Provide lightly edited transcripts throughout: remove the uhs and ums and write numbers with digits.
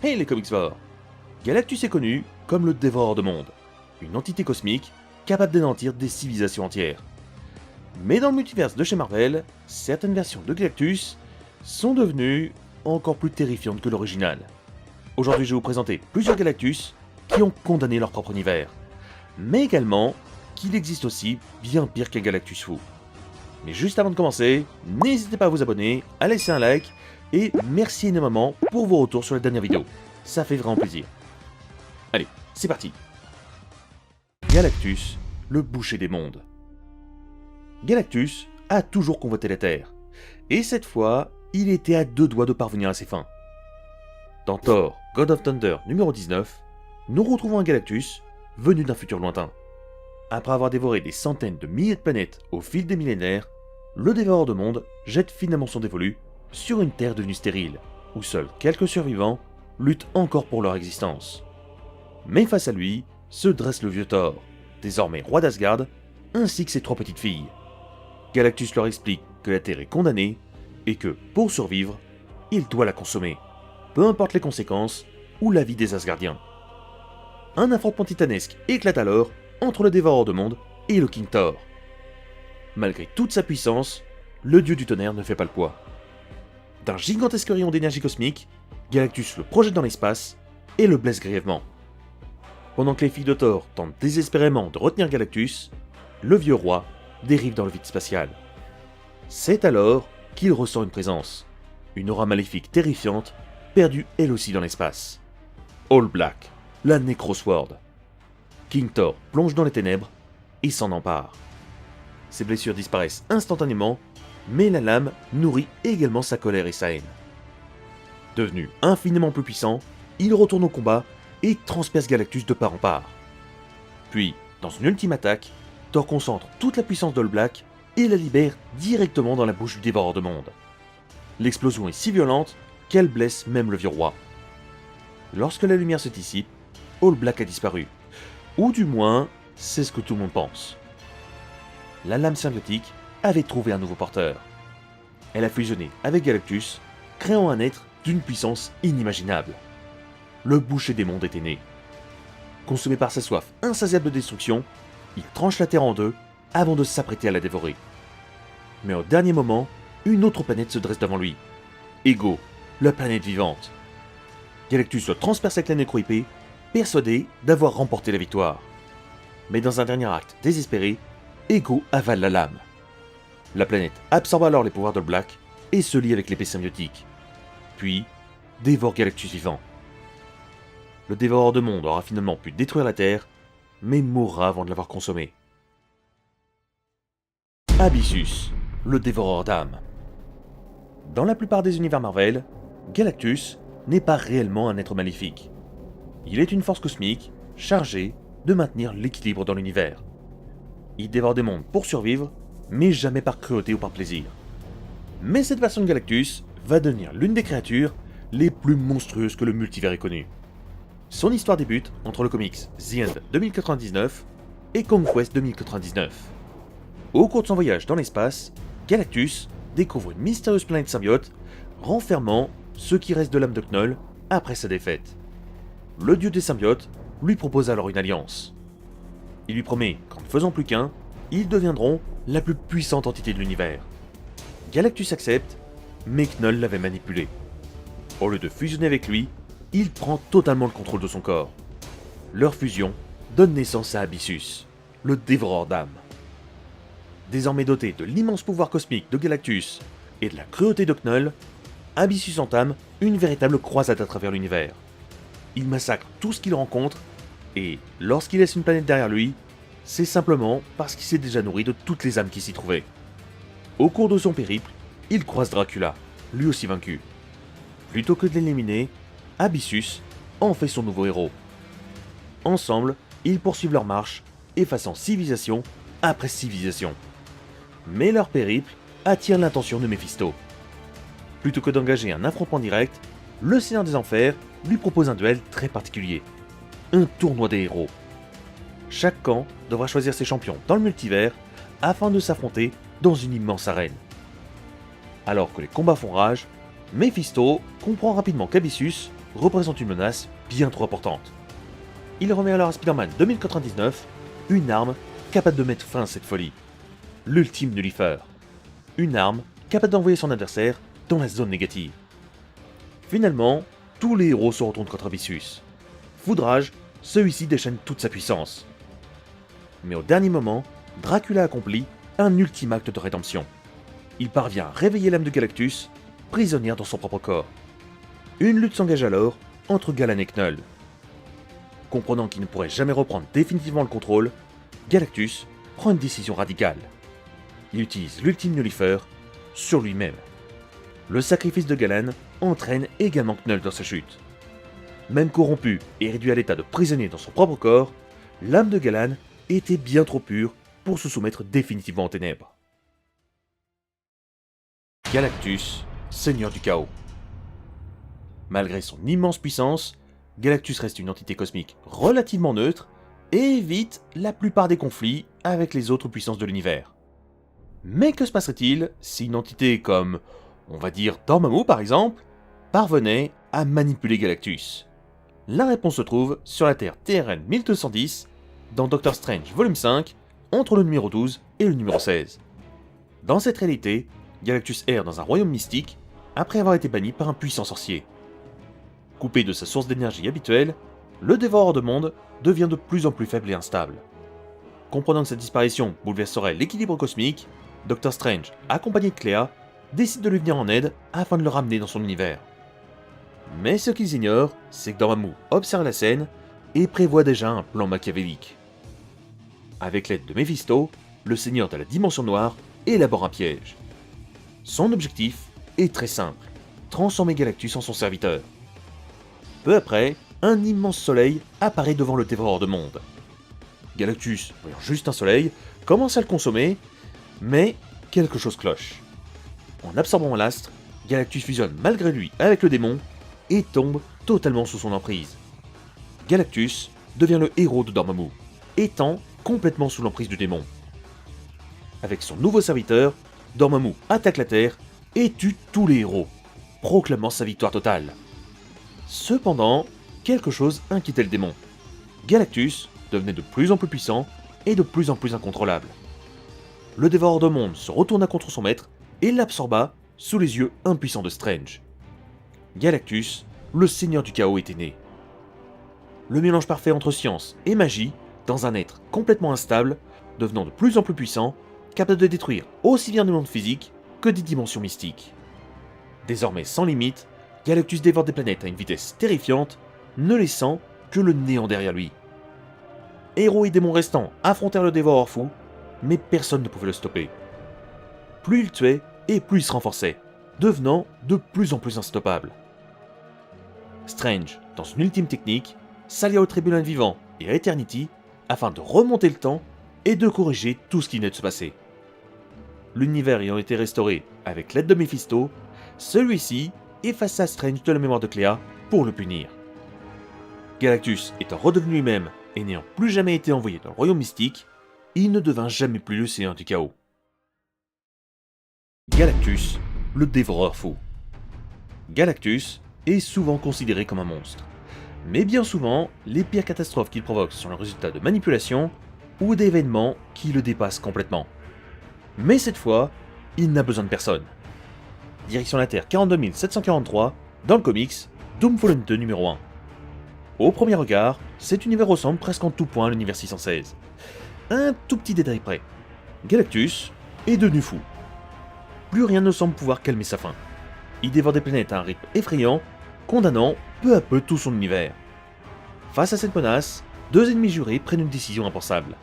Hey les comicsvores! Galactus est connu comme le dévoreur de mondes, une entité cosmique capable d'anéantir des civilisations entières. Mais dans le multiverse de chez Marvel, certaines versions de Galactus sont devenues encore plus terrifiantes que l'original. Aujourd'hui je vais vous présenter plusieurs Galactus qui ont condamné leur propre univers, mais également qu'il existe aussi bien pire qu'un Galactus fou. Mais juste avant de commencer, n'hésitez pas à vous abonner, à laisser un like, et merci énormément pour vos retours sur les dernières vidéos. Ça fait vraiment plaisir. Allez, c'est parti. Galactus, le boucher des mondes. Galactus a toujours convoité la Terre, et cette fois, il était à deux doigts de parvenir à ses fins. Dans Thor, God of Thunder numéro 19, nous retrouvons un Galactus venu d'un futur lointain. Après avoir dévoré des centaines de milliers de planètes au fil des millénaires, le dévoreur de mondes jette finalement son dévolu sur une Terre devenue stérile, où seuls quelques survivants luttent encore pour leur existence. Mais face à lui, se dresse le vieux Thor, désormais roi d'Asgard, ainsi que ses trois petites filles. Galactus leur explique que la Terre est condamnée, et que, pour survivre, il doit la consommer, peu importe les conséquences ou la vie des Asgardiens. Un affrontement titanesque éclate alors entre le dévoreur de mondes et le King Thor. Malgré toute sa puissance, le dieu du tonnerre ne fait pas le poids. D'un gigantesque rayon d'énergie cosmique, Galactus le projette dans l'espace et le blesse grièvement. Pendant que les filles de Thor tentent désespérément de retenir Galactus, le vieux roi dérive dans le vide spatial. C'est alors qu'il ressent une présence, une aura maléfique terrifiante, perdue elle aussi dans l'espace. All Black, la Necrosword. King Thor plonge dans les ténèbres et s'en empare. Ses blessures disparaissent instantanément, mais la lame nourrit également sa colère et sa haine. Devenu infiniment plus puissant, il retourne au combat et transperce Galactus de part en part. Puis, dans une ultime attaque, Thor concentre toute la puissance d'All Black et la libère directement dans la bouche du dévoreur de mondes. L'explosion est si violente qu'elle blesse même le vieux roi. Lorsque la lumière se dissipe, All Black a disparu. Ou du moins, c'est ce que tout le monde pense. La lame symbiotique avait trouvé un nouveau porteur. Elle a fusionné avec Galactus, créant un être d'une puissance inimaginable. Le boucher des mondes était né. Consumé par sa soif insatiable de destruction, il tranche la Terre en deux avant de s'apprêter à la dévorer. Mais au dernier moment, une autre planète se dresse devant lui. Ego, la planète vivante. Galactus le transperce avec la nécro-épée, persuadé d'avoir remporté la victoire. Mais dans un dernier acte désespéré, Ego avale la lame. La planète absorbe alors les pouvoirs de Black et se lie avec l'épée symbiotique. Puis, dévore Galactus vivant. Le dévoreur de mondes aura finalement pu détruire la Terre, mais mourra avant de l'avoir consommée. Abyssus, le dévoreur d'âmes. Dans la plupart des univers Marvel, Galactus n'est pas réellement un être maléfique. Il est une force cosmique chargée de maintenir l'équilibre dans l'univers. Il dévore des mondes pour survivre, mais jamais par cruauté ou par plaisir. Mais cette version de Galactus va devenir l'une des créatures les plus monstrueuses que le multivers ait connues. Son histoire débute entre le comics The End 2099 et Conquest 2099. Au cours de son voyage dans l'espace, Galactus découvre une mystérieuse planète symbiote renfermant ce qui reste de l'âme de Knull après sa défaite. Le dieu des symbiotes lui propose alors une alliance. Il lui promet qu'en ne faisant plus qu'un, ils deviendront la plus puissante entité de l'univers. Galactus accepte, mais Knull l'avait manipulé. Au lieu de fusionner avec lui, il prend totalement le contrôle de son corps. Leur fusion donne naissance à Abyssus, le dévoreur d'âmes. Désormais doté de l'immense pouvoir cosmique de Galactus et de la cruauté de Knull, Abyssus entame une véritable croisade à travers l'univers. Il massacre tout ce qu'il rencontre, et lorsqu'il laisse une planète derrière lui, c'est simplement parce qu'il s'est déjà nourri de toutes les âmes qui s'y trouvaient. Au cours de son périple, il croise Dracula, lui aussi vaincu. Plutôt que de l'éliminer, Abyssus en fait son nouveau héros. Ensemble, ils poursuivent leur marche, effaçant civilisation après civilisation. Mais leur périple attire l'attention de Méphisto. Plutôt que d'engager un affrontement direct, le Seigneur des Enfers lui propose un duel très particulier. Un tournoi des héros. Chaque camp devra choisir ses champions dans le multivers afin de s'affronter dans une immense arène. Alors que les combats font rage, Méphisto comprend rapidement qu'Abyssus représente une menace bien trop importante. Il remet alors à Spider-Man 2099 une arme capable de mettre fin à cette folie. L'Ultime Nullifier. Une arme capable d'envoyer son adversaire dans la zone négative. Finalement, tous les héros se retournent contre Vicious. Foudrage, celui-ci déchaîne toute sa puissance. Mais au dernier moment, Dracula accomplit un ultime acte de rédemption. Il parvient à réveiller l'âme de Galactus, prisonnière dans son propre corps. Une lutte s'engage alors entre Galan et Knull. Comprenant qu'il ne pourrait jamais reprendre définitivement le contrôle, Galactus prend une décision radicale. Il utilise l'Ultime Nullifier sur lui-même. Le sacrifice de Galan entraîne également Knull dans sa chute. Même corrompu et réduit à l'état de prisonnier dans son propre corps, l'âme de Galan était bien trop pure pour se soumettre définitivement aux ténèbres. Galactus, Seigneur du Chaos. Malgré son immense puissance, Galactus reste une entité cosmique relativement neutre et évite la plupart des conflits avec les autres puissances de l'univers. Mais que se passerait-il si une entité comme, on va dire Dormammu par exemple, parvenait à manipuler Galactus? La réponse se trouve sur la Terre TRN 1210, dans Doctor Strange volume 5, entre le numéro 12 et le numéro 16. Dans cette réalité, Galactus erre dans un royaume mystique après avoir été banni par un puissant sorcier. Coupé de sa source d'énergie habituelle, le dévoreur de monde devient de plus en plus faible et instable. Comprenant que cette disparition bouleverserait l'équilibre cosmique, Doctor Strange, accompagné de Clea, décide de lui venir en aide afin de le ramener dans son univers. Mais ce qu'ils ignorent, c'est que Dormammu observe la scène et prévoit déjà un plan machiavélique. Avec l'aide de Mephisto, le seigneur de la dimension noire élabore un piège. Son objectif est très simple, transformer Galactus en son serviteur. Peu après, un immense soleil apparaît devant le dévoreur de monde. Galactus, voyant juste un soleil, commence à le consommer, mais quelque chose cloche. En absorbant l'astre, Galactus fusionne malgré lui avec le démon et tombe totalement sous son emprise. Galactus devient le héros de Dormammu, étant complètement sous l'emprise du démon. Avec son nouveau serviteur, Dormammu attaque la Terre et tue tous les héros, proclamant sa victoire totale. Cependant, quelque chose inquiétait le démon. Galactus devenait de plus en plus puissant et de plus en plus incontrôlable. Le dévoreur de monde se retourna contre son maître et l'absorba sous les yeux impuissants de Strange. Galactus, le seigneur du chaos, était né. Le mélange parfait entre science et magie dans un être complètement instable, devenant de plus en plus puissant, capable de détruire aussi bien des mondes physiques que des dimensions mystiques. Désormais sans limite, Galactus dévore des planètes à une vitesse terrifiante, ne laissant que le néant derrière lui. Héros et démons restants affrontèrent le dévoreur fou, mais personne ne pouvait le stopper. Plus il tuait, et plus il se renforçait, devenant de plus en plus instoppable. Strange, dans son ultime technique, s'allia au Tribunal vivant et à Eternity afin de remonter le temps et de corriger tout ce qui venait de se passer. L'univers ayant été restauré avec l'aide de Mephisto, celui-ci effaça Strange de la mémoire de Clea pour le punir. Galactus étant redevenu lui-même et n'ayant plus jamais été envoyé dans le royaume mystique, il ne devint jamais plus le seigneur du chaos. Galactus, le dévoreur fou. Galactus est souvent considéré comme un monstre, mais bien souvent, les pires catastrophes qu'il provoque sont le résultat de manipulations ou d'événements qui le dépassent complètement. Mais cette fois, il n'a besoin de personne. Direction la Terre 42 743, dans le comics, Doom Fallen 2 numéro 1. Au premier regard, cet univers ressemble presque en tout point à l'univers 616. Un tout petit détail près. Galactus est devenu fou. Plus rien ne semble pouvoir calmer sa faim. Il dévore des planètes à un rythme effrayant, condamnant peu à peu tout son univers. Face à cette menace, deux ennemis jurés prennent une décision impensable.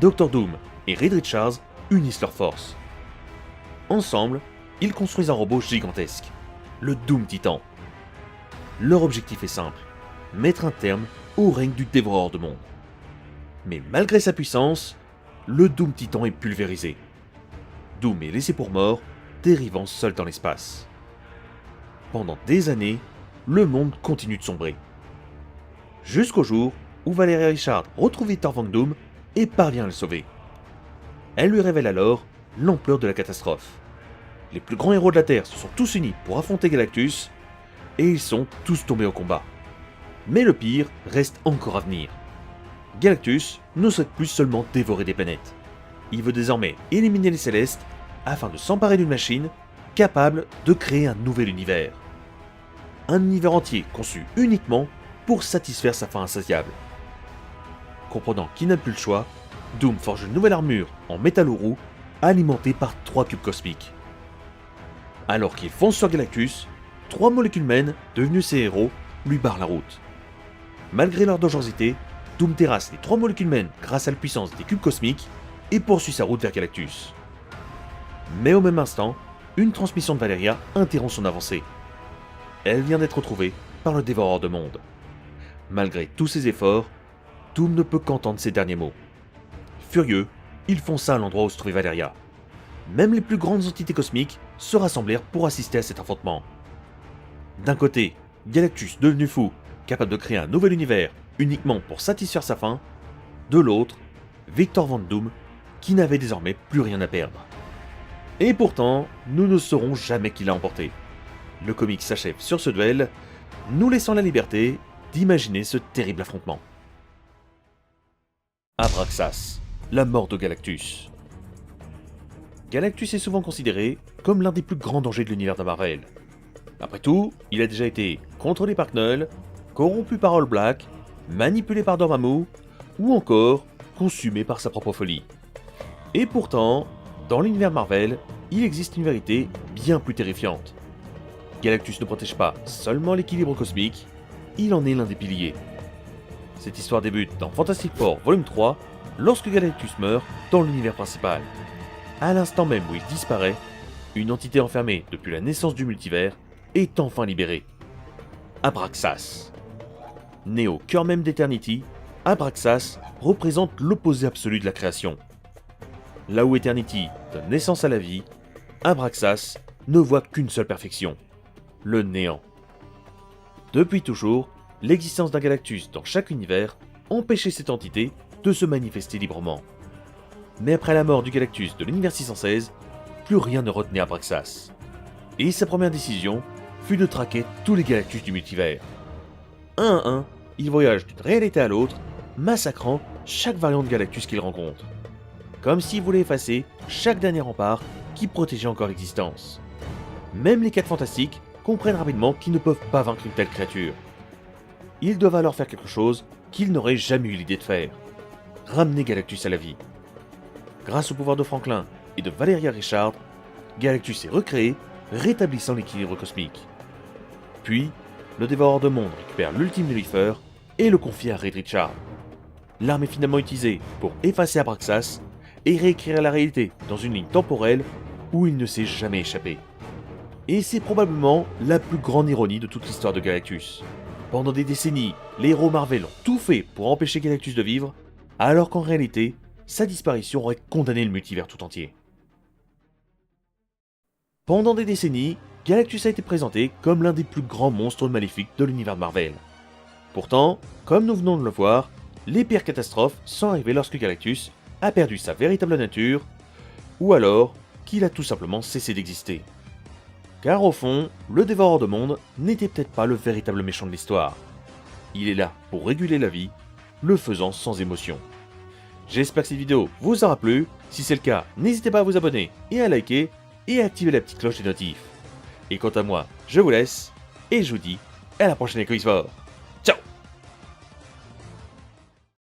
Dr Doom et Reed Richards unissent leurs forces. Ensemble, ils construisent un robot gigantesque, le Doom Titan. Leur objectif est simple, mettre un terme au règne du dévoreur de monde. Mais malgré sa puissance, le Doom Titan est pulvérisé. Doom est laissé pour mort, dérivant seul dans l'espace. Pendant des années, le monde continue de sombrer. Jusqu'au jour où Valeria Richard retrouve Victor Von Doom et parvient à le sauver. Elle lui révèle alors l'ampleur de la catastrophe. Les plus grands héros de la Terre se sont tous unis pour affronter Galactus, et ils sont tous tombés au combat. Mais le pire reste encore à venir. Galactus ne souhaite plus seulement dévorer des planètes. Il veut désormais éliminer les Célestes afin de s'emparer d'une machine capable de créer un nouvel univers. Un univers entier conçu uniquement pour satisfaire sa faim insatiable. Comprenant qu'il n'a plus le choix, Doom forge une nouvelle armure en métal-roux alimentée par 3 cubes cosmiques. Alors qu'il fonce sur Galactus, 3 molécules mènes, devenues ses héros, lui barrent la route. Malgré leur dangerosité, Doom terrasse les 3 molécules mènes grâce à la puissance des cubes cosmiques et poursuit sa route vers Galactus. Mais au même instant, une transmission de Valeria interrompt son avancée. Elle vient d'être retrouvée par le Dévoreur de Mondes. Malgré tous ses efforts, Doom ne peut qu'entendre ses derniers mots. Furieux, il fonça à l'endroit où se trouvait Valeria. Même les plus grandes entités cosmiques se rassemblèrent pour assister à cet affrontement. D'un côté, Galactus devenu fou, capable de créer un nouvel univers uniquement pour satisfaire sa faim. De l'autre, Victor Von Doom, qui n'avait désormais plus rien à perdre. Et pourtant, nous ne saurons jamais qui l'a emporté. Le comic s'achève sur ce duel, nous laissant la liberté d'imaginer ce terrible affrontement. Abraxas, la mort de Galactus. Galactus est souvent considéré comme l'un des plus grands dangers de l'univers de Marvel. Après tout, il a déjà été contrôlé par Knull, corrompu par All Black, manipulé par Dormammu, ou encore consumé par sa propre folie. Et pourtant, dans l'univers Marvel, il existe une vérité bien plus terrifiante. Galactus ne protège pas seulement l'équilibre cosmique, il en est l'un des piliers. Cette histoire débute dans Fantastic Four Volume 3, lorsque Galactus meurt dans l'univers principal. À l'instant même où il disparaît, une entité enfermée depuis la naissance du multivers est enfin libérée. Abraxas. Né au cœur même d'Eternity, Abraxas représente l'opposé absolu de la création. Là où Eternity donne naissance à la vie, Abraxas ne voit qu'une seule perfection, le néant. Depuis toujours, l'existence d'un Galactus dans chaque univers empêchait cette entité de se manifester librement. Mais après la mort du Galactus de l'univers 616, plus rien ne retenait Abraxas. Et sa première décision fut de traquer tous les Galactus du multivers. Un à un, il voyage d'une réalité à l'autre, massacrant chaque variant de Galactus qu'il rencontre. Comme s'il voulait effacer chaque dernier rempart qui protégeait encore l'existence. Même les 4 fantastiques comprennent rapidement qu'ils ne peuvent pas vaincre une telle créature. Ils doivent alors faire quelque chose qu'ils n'auraient jamais eu l'idée de faire. Ramener Galactus à la vie. Grâce au pouvoir de Franklin et de Valeria Richard, Galactus est recréé, rétablissant l'équilibre cosmique. Puis, le Dévoreur de Mondes récupère l'ultime de Lucifer et le confie à Reed Richards. L'arme est finalement utilisée pour effacer Abraxas et réécrire la réalité dans une ligne temporelle où il ne s'est jamais échappé. Et c'est probablement la plus grande ironie de toute l'histoire de Galactus. Pendant des décennies, les héros Marvel ont tout fait pour empêcher Galactus de vivre, alors qu'en réalité, sa disparition aurait condamné le multivers tout entier. Pendant des décennies, Galactus a été présenté comme l'un des plus grands monstres maléfiques de l'univers de Marvel. Pourtant, comme nous venons de le voir, les pires catastrophes sont arrivées lorsque Galactus a perdu sa véritable nature, ou alors qu'il a tout simplement cessé d'exister. Car au fond, le Dévoreur de Mondes n'était peut-être pas le véritable méchant de l'histoire. Il est là pour réguler la vie, le faisant sans émotion. J'espère que cette vidéo vous aura plu. Si c'est le cas, n'hésitez pas à vous abonner et à liker et à activer la petite cloche des notifs. Et quant à moi, je vous laisse et je vous dis à la prochaine Echoisphore.